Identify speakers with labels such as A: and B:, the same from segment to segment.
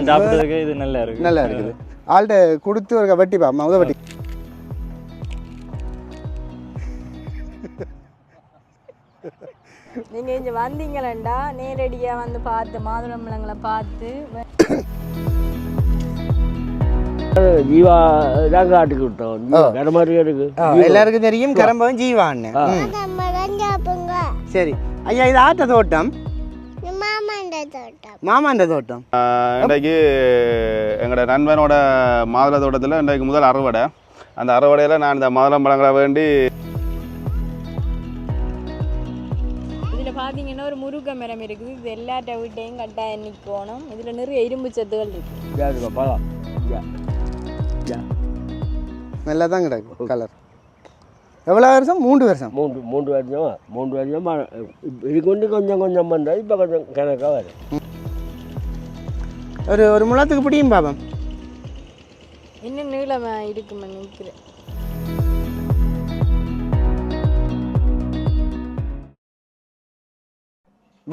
A: சாப்பிட்டதுக்கு இது நல்லா இருக்கு.
B: நல்லா இருக்குது. ஆள்கிட்ட கொடுத்து ஒரு வட்டி பாப்பா முத வட்டி.
C: நீங்க இங்க வந்தீங்களா நேரடியா வந்து பார்த்து மாதுளம்பழங்களை பார்த்து
D: ஜீவா தான் காட்டி கொடுத்தோம்.
B: எல்லாருக்கும் தெரியும் கரம்பவன் ஜீவான்னு. சரி ஐயா, இது ஆட்ட தோட்டம், மாமாண்ட தோட்டம்.
E: இன்றைக்கு எங்களோட நண்பனோட மாதுளை தோட்டத்தில் இன்றைக்கு முதல் அறுவடை. அந்த அறுவடையில் நான் இந்த மாதுளம்பழங்களை வேண்டி
C: இதில் பார்த்தீங்கன்னா ஒரு முருங்கை மரம் இருக்குது. இது எல்லாட்ட வீட்டையும் கட்டாயம் நிற்கணும். இதில் நிறைய இரும்பு சத்துகள் இருக்குது.
B: நல்லா தான் கிடக்கு கலர். எவ்வளோ வருஷம்? 3 வருஷம்.
D: 3 வருஷமா இதுக்கு வந்து கொஞ்சம் கொஞ்சம் பண்ணுறது. இப்போ கொஞ்சம் கணக்காக வரும்.
B: ஒரு முழத்துக்கு பிடிக்கும் பாப்பம்.
C: இன்னும் நீளமாக இருக்குமா நிற்கிறேன்.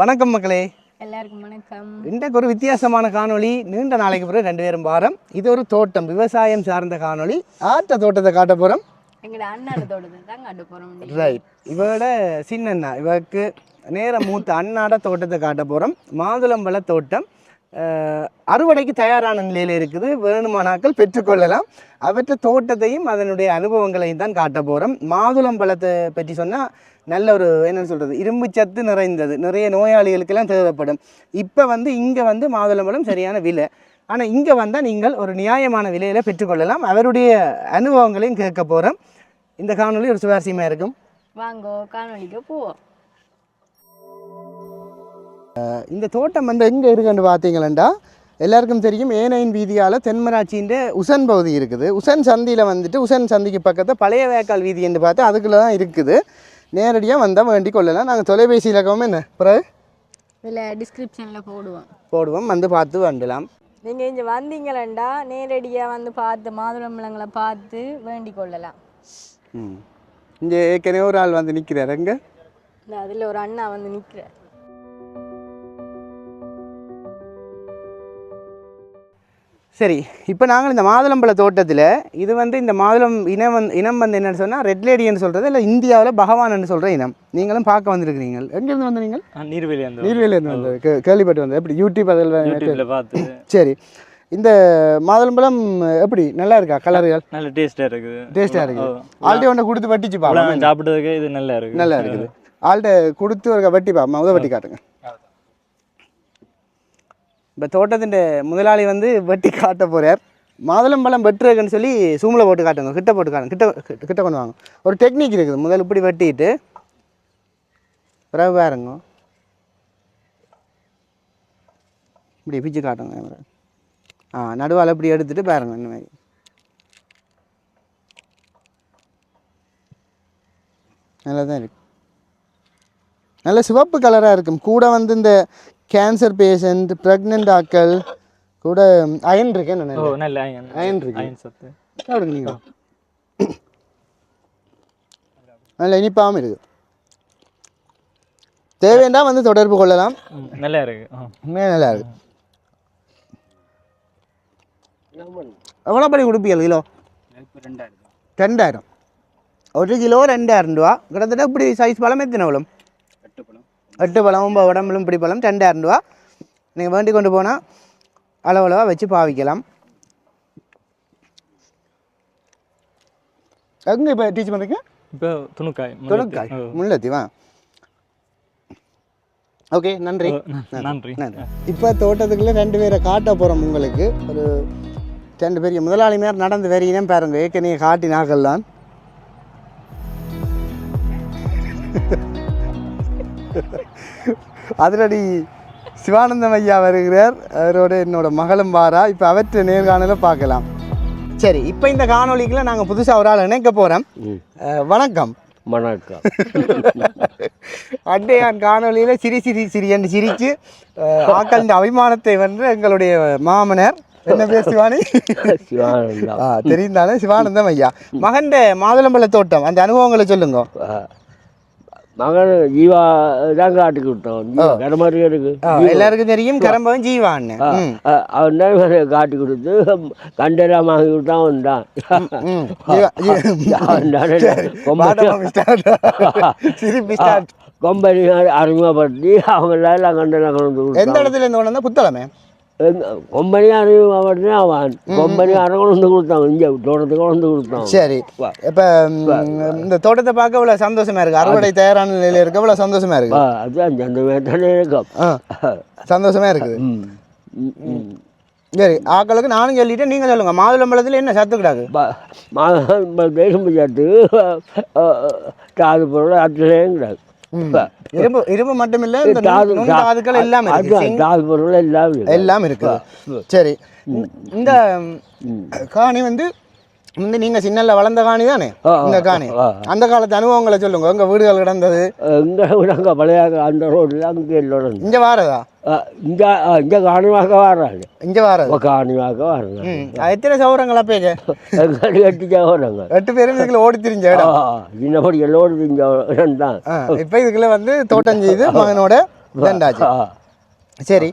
B: வணக்கம் மக்களே,
C: எல்லாருக்கும் வணக்கம்.
B: இன்றைக்கு ஒரு வித்தியாசமான காணொளி. நீண்ட நாளைக்கு பிறகு 2 பேரும் வாரம். இது ஒரு தோட்டம், விவசாயம் சார்ந்த காணொளி. ஆட்ட தோட்டத்தை காட்ட போகிறோம்.
C: எங்களோட அண்ணாட தோட்டத்தை தான் காட்ட போகிறோம்.
B: ரைட். இவரோட சின்னண்ணா, இவருக்கு நேரம் மூத்த அண்ணாட தோட்டத்தை காட்ட போகிறோம். மாதுளம்பழ தோட்டம் அறுவடைக்கு தயாரான நிலையில் இருக்குது. வேணுமானாக்கள் பெற்றுக்கொள்ளலாம். அவற்றை தோட்டத்தையும் அதனுடைய அனுபவங்களையும் தான் காட்ட போகிறோம். மாதுளம்பழத்தை பற்றி சொன்னால் நல்ல ஒரு என்னென்னு சொல்கிறது, இரும்பு சத்து நிறைந்தது, நிறைய நோயாளிகளுக்கெல்லாம் தேவைப்படும். இப்போ இங்கே மாதுளம்பழம் சரியான விலை. ஆனால் இங்கே வந்தால் நீங்கள் ஒரு நியாயமான விலையில் பெற்றுக்கொள்ளலாம். அவருடைய அனுபவங்களையும் கேட்க போகிறோம். இந்த காணொலி ஒரு சுவாரஸ்யமாக இருக்கும்.
C: வாங்கோ காணொலிக்கு போவோம்.
B: இந்த தோட்டம் எங்கே இருக்குன்னு பார்த்தீங்களா, எல்லாருக்கும் தெரியும் ஏனையின் வீதியால் தென்மராட்சியின் உசன் பகுதி இருக்குது. உசன் சந்தியில் உசன் சந்திக்கு பக்கத்தில் பழைய வேக்கால் வீதி என்று பார்த்து அதுக்குள்ளே தான் இருக்குது. நேரடியாக வந்தால் வேண்டி கொள்ளலாம். நாங்கள் தொலைபேசி இலக்கமும் என்ன பிறகு
C: இதில் டிஸ்கிரிப்ஷனில் போடுவோம்,
B: வந்து பார்த்து வந்துடலாம்.
C: நீங்கள் இங்கே வந்தீங்களா நேரடியாக வந்து பார்த்து மாதுளம்பழங்களை பார்த்து வேண்டி கொள்ளலாம்.
B: இங்கே ஏற்கனவே ஒரு ஆள் வந்து நிற்கிறார். எங்கே
C: அதில் ஒரு அண்ணா வந்து நிற்கிறார்.
B: சரி, இப்போ நாங்கள் இந்த மாதுளம்பழ தோட்டத்தில் இது இந்த மாதுளம் இனம் என்னென்னு சொன்னால் ரெட் லேடின்னு சொல்கிறது, இல்லை இந்தியாவில் பகவான் சொல்கிற இனம். நீங்களும் பார்க்க வந்திருக்கிறீங்க. எங்கேருந்து வந்து நீங்கள்? நீர்வேலியிலேருந்து வந்து கேள்விப்பட்டு வந்தது. எப்படி யூடியூப் அதில்
A: பார்த்து.
B: சரி, இந்த மாதுளம்பழம் எப்படி நல்லா இருக்கா? கலர்கள்
A: நல்ல டேஸ்ட்டாக இருக்குது.
B: ஆல்ரெடி ஒன்று கொடுத்து வட்டிச்சு பாப்பா.
A: சாப்பிட்டதுக்கு இது நல்லா இருக்குது.
B: ஆல்ரெடி கொடுத்து ஒரு வட்டி பாப்பா, வட்டி காட்டுங்க. இப்போ தோட்டத்தின் முதலாளி வெட்டி காட்ட போகிறார். மாதுளம்பழம் வெட்டுறதுன்னு சொல்லி சூமில் போட்டு காட்டுங்க, கிட்ட போட்டு காட்டுங்க, கிட்ட கொண்டு வாங்க. ஒரு டெக்னிக் இருக்குது. முதல்ல இப்படி வெட்டிட்டு பிறகு பாருங்க, இப்படி பிச்சு காட்டுங்க. நடுவால் இப்படி எடுத்துகிட்டு பாருங்க. இந்த மாதிரி நல்லா தான் இருக்கு. நல்ல சிவப்பு கலராக இருக்கும். கூட இந்த கேன்சர் பேஷண்ட், ப்ரெக்னென்ட் ஆக்கள் கூட அயன் இருக்கு. அயன் இருக்கு. நீங்கள் நல்ல இனிப்பாகவும் இருக்குது. தேவையா தொடர்பு கொள்ளலாம்.
A: நல்லா இருக்கு.
B: நல்லா இருக்கு. எவ்வளோ படி கொடுப்பீங்க கிலோ? 2000. 1 கிலோ 2000 ரூபா. கிட்டத்தட்ட இப்படி சைஸ் பழம் எத்தனை பழம்? 8 பழம், 9 உடம்புலும் இப்படி பழம் 2000 ரூபா. நீங்கள் வேண்டி கொண்டு போனால் அளவளவாக வச்சு பாவிக்கலாம். எங்கே இப்போ டீச் பண்ணுறீங்க?
A: இப்போ துணுக்காய்
B: முள்ளத்தி. வா, ஓகே, நன்றி. இப்போ தோட்டத்துக்குள்ளே 2 பேரை காட்ட போகிறோம். உங்களுக்கு ஒரு 2 பெரிய முதலாளி மேலே நடந்து வரீங்க பாருங்க. ஏற்கனவே காட்டி நாக்கள் தான். அதிரடி சிவானந்தம் ஐயா வருகிறார். அவரோட என்னோட மகளும் வாரா. இப்போ அவற்றை நேர்காணல பார்க்கலாம். சரி, இப்போ இந்த காணொலிக்குள்ள நாங்கள் புதுசாக ஒரு ஆள் இணைக்க போகிறோம். வணக்கம்.
D: வணக்கம்.
B: அண்டையான் காணொலியில் சிரி சிரிச்சு ஆக்களின் அபிமானத்தை எங்களுடைய மாமனார் என்ன பேர்? சிவானி தெரிந்தாலே சிவானந்தம் ஐயா. மகன் மாதுளம்பழ தோட்டம், அந்த அனுபவங்களை சொல்லுங்க.
D: மகன் ஜீவா தான் காட்டி கொடுத்தான் கடமாரி இருக்கு
B: எல்லாருக்கும் தெரியும் கரம்பவன் ஜீவான்னு
D: அவன் தான் காட்டி கொடுத்து கண்டெல்லாம் வாங்கி கொடுத்தான் வந்தான் கொம்பனி அறிமுகப்படுத்தி அவங்க எல்லாம் கண்டெல்லாம் கொண்டு
B: எந்த இடத்துல இருந்து கொண்டு வந்தா புத்தளமே
D: கொம்பனி அறிமுகப்படுத்தி அவன் கொம்பனி அரை கொண்டு கொடுத்தான் இங்கே தோட்டத்துக்கு கொண்டு கொடுத்தான்
B: சரி இப்போ இந்த தோட்டத்தை பார்க்க இவ்வளோ சந்தோஷமா இருக்கு அறுவடை தயாரான நிலையில இருக்க இவ்வளோ சந்தோஷமா இருக்கு
D: அதுதான் அந்த தானே இருக்கும்
B: சந்தோஷமா இருக்குது சரி ஆக்களுக்கு நானும் சொல்லிட்டேன் நீங்கள் சொல்லுங்கள் மாதுளம்பழத்தில் என்ன சத்து கிடாது
D: தேசம் சத்து தாது பொருள் அத்துலேயும் கிடாது
B: இரும்பு இரும்பு மட்டும் இல்ல இந்த தாதுக்கள் எல்லாம்
D: தாது பொருள்
B: எல்லாம் இருக்கு சரி இந்த காணி வந்து நீங்க சின்னல வளர்ந்த காணி தானே இந்த காணி அந்த காலத்து அனுபவங்களை சொல்லுங்க உங்க வீடுகள் கிடந்தது
D: எங்க வீடு பழைய அந்த ரோட்ல அங்கே எல்லோரும்
B: இங்க வாரதா
D: இங்க காணிவாக்க வர்றாங்க
B: இங்க வாரது
D: காணிவாக்க வர்றாங்க
B: எத்தனை சௌரங்களா பேஜ
D: 8 சௌரங்கள்
B: 8 பேரும் இதுக்குள்ள ஓடி திரிஞ்ச இடம்
D: சின்னபடி எல்லாம் ஓடி திரிஞ்ச இடம் தான்
B: இப்ப இதுக்குள்ள வந்து தோட்டம் செய்து மகனோட தண்டாச்சு சரி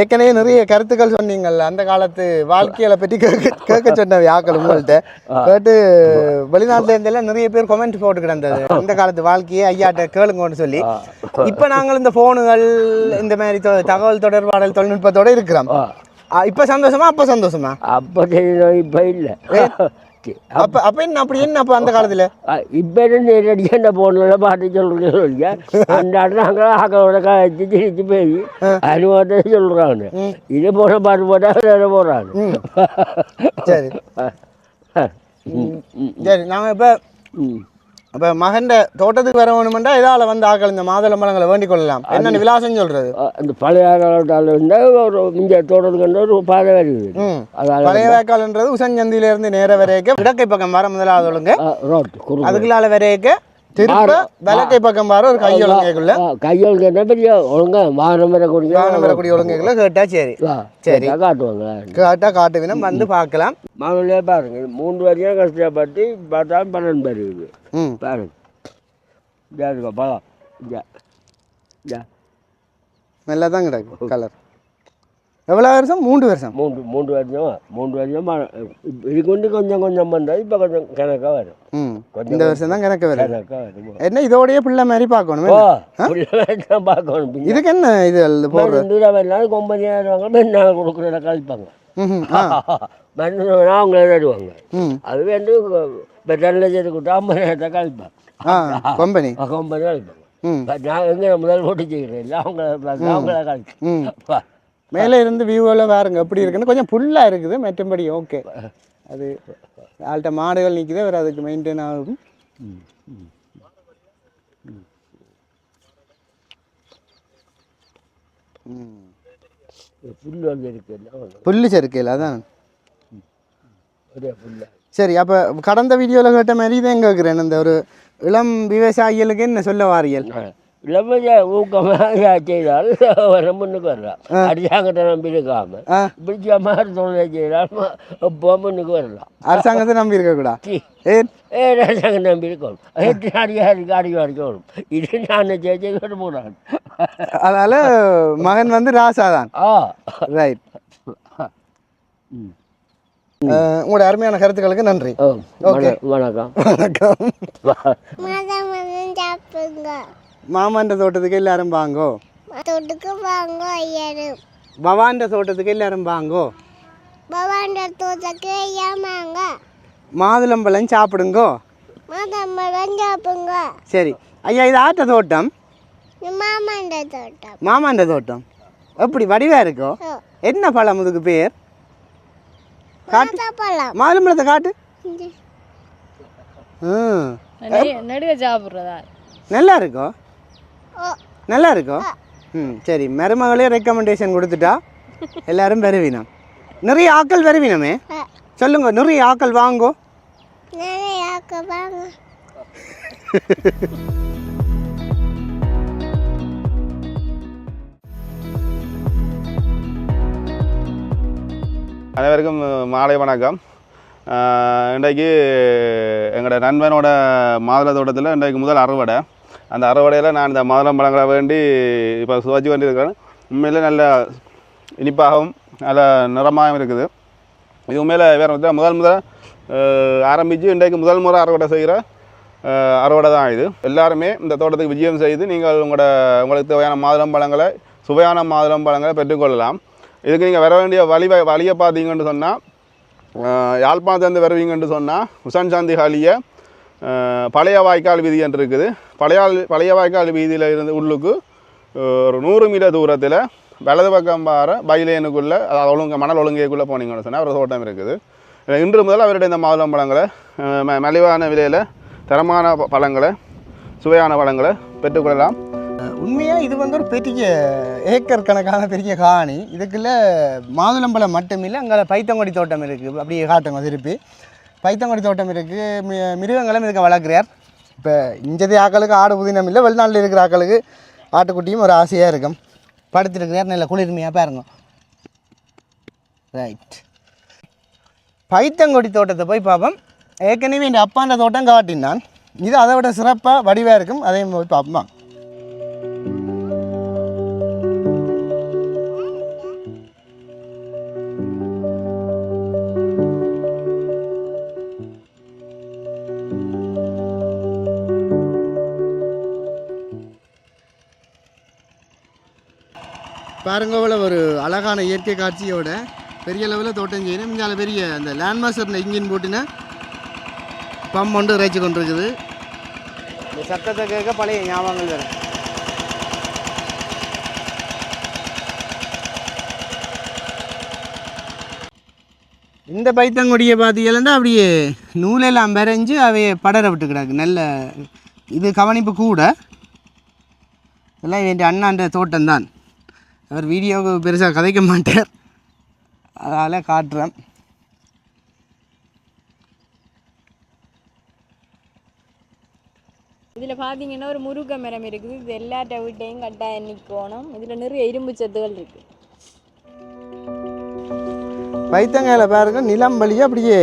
B: ஏற்கனவே நிறைய கருத்துக்கள் சொன்னீங்கல்ல அந்த காலத்து வாழ்க்கையில பற்றி கேட்க சொன்ன ஆக்கள் உங்கள்கிட்ட கேட்டு வெளிநாட்டுல இருந்தெல்லாம் நிறைய பேர் கமெண்ட் போட்டு கிடந்தது அந்த காலத்து வாழ்க்கையை ஐயாட்ட கேளுங்கன்னு சொல்லி இப்ப நாங்கள் இந்த போனுகள் இந்த மாதிரி தகவல் தொடர்பாடல் தொழில்நுட்பத்தோட இருக்கிறோம் இப்ப சந்தோஷமா அப்ப சந்தோஷமா
D: அப்ப இப்ப இல்லை
B: அப்ப என்ன அப்படி என்ன அப்ப அந்த காலத்துல
D: இப்ப நேரடியாக என்ன போன பாட்டு சொல்றீங்க அந்த நாங்கள் ஆக்களோட காய்ச்சி திரிச்சு போய் அனுபவத்தை சொல்றாங்க இது போன பாட்டு போட்டா வேற போறாங்க
B: சரி சரி நாங்க இப்ப மகண்ட தோட்டத்துக்கு வர வேணுமெண்டா இதால வந்து ஆக்கள் இந்த மாதுளம்பழங்களை வேண்டிக் கொள்ளலாம் என்னென்ன விலாசம் சொல்றது
D: அந்த பழைய காலத்தால இருந்தால் ஒரு இங்கே தோட்டத்துக்கு ஒரு பாதை வருது
B: பழைய வேக்கால்ன்றது உசஞ்சந்தியில இருந்து நேர வரைக்கும் இடக்கை பக்கம் வர முதலாவது
D: ரோட்
B: அதுக்குள்ளால வரைக்கும் திரும்ப வலக்கை பக்கம் வர ஒரு கையொழுங்கைக்குள்ள
D: கையொழுங்க பெரிய ஒழுங்க வாகனம்
B: வரக்கூடிய ஒழுங்கைக்குள்ள கேட்டா சரி சரி
D: காட்டுவாங்க
B: கேட்டா காட்டுவினம் வந்து பார்க்கலாம்
D: மாவுலே பாருங்க 3 வரையும் கஷ்டப்பட்டு பார்த்தா பலன் பெறுது பாருங்க பழம்
B: நல்லா தான் கிடக்கு கலர் எவ்வளோ வருஷம் 3 வருஷம்
D: 3 வருஷம் இது கொண்டு கொஞ்சம் கொஞ்சம் பண்ணுறது இப்போ கொஞ்சம் கணக்காக வரும்
B: இந்த வருஷம் தான் கணக்கு வரும் என்ன இதோடய பிள்ளை மாதிரி பார்க்கணும்
D: பார்க்கணும்
B: இதுக்கு என்ன இது
D: போடுறது கொம்பனியாக மென்னாக கொடுக்குறத கழிப்பாங்க அவங்களே தருவாங்க அது வேண்டு பெட்ரோல் லட்சத்துக்கு கொடுத்தா 50,000 கழிப்பாங்க
B: கொம்பனி
D: கழிப்பாங்க நான் எங்கே முதல் போட்டு செய்கிறேன் இல்லை அவங்கள கழிச்சு
B: மேலே இருந்து வியூவில் பாருங்க எப்படி இருக்குன்னு கொஞ்சம் ஃபுல்லாக இருக்குது மற்றபடி ஓகே அது ஆள்கிட்ட மாடுகள் நிற்குது வேறு அதுக்கு மெயின்டைன் ஆகும் புல்லு செருக்கையில் அதான் சரி அப்போ கடந்த வீடியோவில் கேட்ட மாதிரி தான் கேட்குறேன் இந்த ஒரு இளம் விவசாயிகளுக்கு என்ன சொல்ல வாரியல்
D: இளமைய ஊக்கமாக செய்தால் வர முன்னுக்கு வரலாம் அரசாங்கத்தை நம்பி இருக்காம பிடிச்ச மாதிரி தொழிலை செய்தால் இப்போ முன்னுக்கு வரலாம்
B: அரசாங்கத்தை நம்பி இருக்கக்கூடாது
D: அரசாங்கம் நம்பி இருக்கணும் அடிக்கணும் இது நான் ஜெயிச்சு போகிறான்
B: அதனால மகன் வந்து ராசாதான் ரைட் உங்களோட அருமையான கருத்துக்களுக்கு நன்றி ஓகே
D: வணக்கம்
B: வணக்கம் மாமாண்ட தோட்டத்துக்கு எல்லாரும் வாங்கோ பவாண்ட தோட்டத்துக்கு எல்லாரும் வாங்கோ மாதுளம்பழம் சாப்பிடுங்கோ சரி ஐயா இது ஆட்ட தோட்டம் மாமாண்ட தோட்டம் எப்படி வடிவா இருக்கோ என்ன பழம் இதுக்கு பேர் காட்டு மாதுளம்பழத்தை காட்டு
C: நடுக சாப்பிட்றதா
B: நல்லா இருக்கோ நல்லா இருக்கோ சரி மருமகளே ரெக்கமெண்டேஷன் கொடுத்துட்டா எல்லாரும் வருவினம் நிறைய ஆக்கள் வருவினமே சொல்லுங்க நிறைய ஆக்கள் வாங்கோ
E: அனைவருக்கும் மாலை வணக்கம். இன்றைக்கு எங்களோட நண்பனோட மாதுளை தோட்டத்தில் இன்றைக்கு முதல் அறுவடை. அந்த அறுவடையில் நான் இந்த மாதுளம்பழங்களை வேண்டி இப்போ சுவைச்சு வேண்டி இருக்கிறேன். உண்மையிலே நல்ல இனிப்பாகவும் நல்ல நிறமாகவும் இருக்குது. இது உண்மையில் வேறு முதல் ஆரம்பித்து இன்றைக்கு முதல் முறை அறுவடை செய்கிற அறுவடை தான் இது. எல்லாருமே இந்த தோட்டத்துக்கு விஜயம் செய்து நீங்கள் உங்களுக்கு தேவையான மாதுளம்பழங்களை சுவையான மாதுளம்பழங்களை பெற்றுக்கொள்ளலாம். இதுக்கு நீங்கள் வர வேண்டிய வழியை பார்த்தீங்கன்னு சொன்னால் யாழ்ப்பாணத்துலேருந்து வருவீங்கன்னு சொன்னால் உசன் சாந்தி ஹாலியை பழைய வாய்க்கால் வீதி என்று இருக்குது. பழைய வாய்க்கால் வீதியில் இருந்து உள்ளுக்கு ஒரு 100 மீட்டர் தூரத்தில் வலது பக்கம் பார பைலேனுக்குள்ளே அதாவது மணல் ஒழுங்கைக்குள்ளே போனீங்கன்னு சொன்னால் ஒரு தோட்டம் இருக்குது. இன்று முதல் அவருடைய இந்த மாதுளம்பழங்களை மலிவான விலையில் தரமான பழங்களை சுவையான பழங்களை பெற்றுக்கொள்ளலாம்.
B: உண்மையாக இது வந்து ஒரு பெரிய ஏக்கர் கணக்கான பெரிய காணி. இதுக்குள்ள மாதுளம்பழம் மட்டும் இல்லை, அங்கே பைத்தங்கொடி தோட்டம் இருக்குது. அப்படியே காட்டுங்க திருப்பி. பைத்தங்கொடி தோட்டம் இருக்குது. மிருகங்களும் இதுக்கு வளர்க்குறார். இப்போ இஞ்சதி ஆக்களுக்கு ஆடு புதினம் இல்லை, வெளிநாட்டில் இருக்கிற ஆக்களுக்கு ஆட்டுக்குட்டியும் ஒரு ஆசையாக இருக்கும். படுத்துருக்கிறார், நல்ல குளிர்மையாக பாருங்க. ரைட், பைத்தங்கொடி தோட்டத்தை போய் பார்ப்போம். ஏற்கனவே என் அப்பாண்ட தோட்டம் காட்டினான். இது அதை விட சிறப்பாக வடிவாக இருக்கும். அதையும் போய் பார்ப்போம். பாருங்க, ஒரு அழகான இயற்கை காட்சியோட பெரிய லெவலில் தோட்டம் செய்யணும். இங்கே பெரிய அந்த லேண்ட்மாஸ்டரில் இன்ஜின் போட்டுனா பம்ப் ஒன்று இறைச்சி கொண்டு இருக்குது. இந்த சத்தத்தை கேட்க பழைய ஞாபகங்கள் வரும். இந்த பைத்தங்கொடியை பார்த்தீங்கன்னா அப்படியே நூலெல்லாம் வரைஞ்சி அவைய படர விட்டு கிடக்கு. நல்ல இது கவனிப்பு கூட. எல்லாம் என் அண்ணாண்ட தோட்டம் தான். அவர் வீடியோவுக்கு பெருசாக கதைக்க மாட்டார், அதனால் காட்டுறேன்.
C: இதில் பார்த்தீங்கன்னா ஒரு முருங்கை மரம் இருக்குது. இது எல்லாட்ட வீட்டையும் கட்டாயம் நிற்கணும். இதில் நிறைய இரும்பு சத்துகள் இருக்குது.
B: பைத்தங்காயில் பாருங்க, நிலம் வழியாக அப்படியே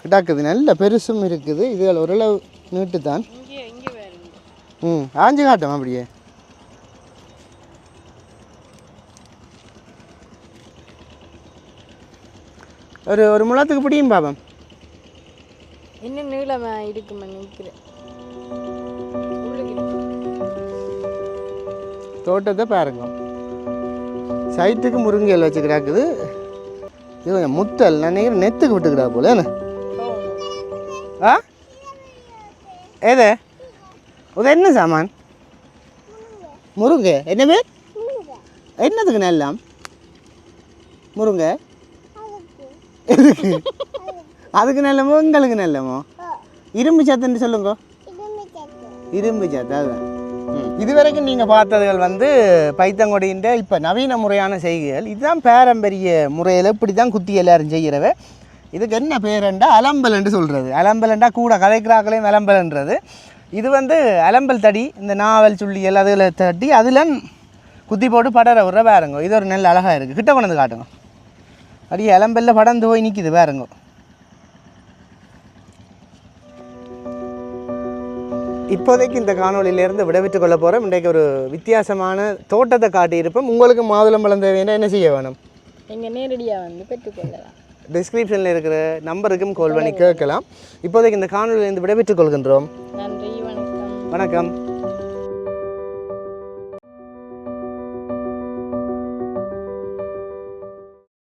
B: கிடக்குது. நல்ல பெருசும் இருக்குது. இதுகள் ஓரளவு நீட்டு தான்.
C: இங்கே வேறு
B: ஆஞ்சு காட்டும் அப்படியே. ஒரு முழத்துக்கு பிடியும் பாப்பம்.
C: இன்னும் நீளமாக இருக்குமா நிற்கிறேன்.
B: தோட்டத்தை பாருங்க, சைட்டுக்கு முருங்கையில் வச்சு கிடக்குது. இது கொஞ்சம் முத்தல் நினைக்கிறேன், நெத்துக்கு விட்டுக்கிடா போல. என்ன ஆ ஏது அது என்ன சாமான்? முருங்கை. என்ன பேர்? என்னதுக்கு நெல்லாம் முருங்கை? எதுக்கு? அதுக்கு நல்லமோ உங்களுக்கு நல்லமோ? இரும்பு சத்துன்னு சொல்லுங்க. இரும்பு சத்து அதுதான். இதுவரைக்கும் நீங்கள் பார்த்ததுகள் வந்து பைத்தங்கொடின்ற இப்போ நவீன முறையான செய்கைகள். இதுதான் பாரம்பரிய முறையில் இப்படி தான் குத்தி எல்லாரும் செய்கிறவ. இதுக்கு என்ன பேருண்டா அலம்பல்ன்னு சொல்கிறது. அலம்பல்ண்டா கூட கதைக்கிறாக்களையும் அலம்பல்ன்றது. இது வந்து அலம்பல் தடி, இந்த நாவல் சுள்ளியல் அதில் தட்டி அதில் குத்தி போட்டு படர விட்ற பாருங்க. இது ஒரு நல்ல அழகாக இருக்குது. கிட்ட கொண்டு வந்து காட்டுங்க. அப்படியே அலம்பல்ல படந்து போய் நிற்கிது பாருங்க. இப்போதைக்கு இந்த காணொலியிலேருந்து விடைபெற்றுக் கொள்ள போகிறோம். இன்றைக்கு ஒரு வித்தியாசமான தோட்டத்தை காட்டியிருப்போம். உங்களுக்கு மாதுளம்பழம் தேவைன்னா என்ன செய்ய வேணும்?
C: நீங்கள் நேரடியாக வந்து பெற்றுக்கொள்ளலாம்.
B: டிஸ்கிரிப்ஷனில் இருக்கிற நம்பருக்கும் கால் பண்ணி கேட்கலாம். இப்போதைக்கு இந்த காணொலியிலேருந்து விடைபெற்றுக் கொள்கின்றோம்.
C: நன்றி, வணக்கம்.
B: வணக்கம்.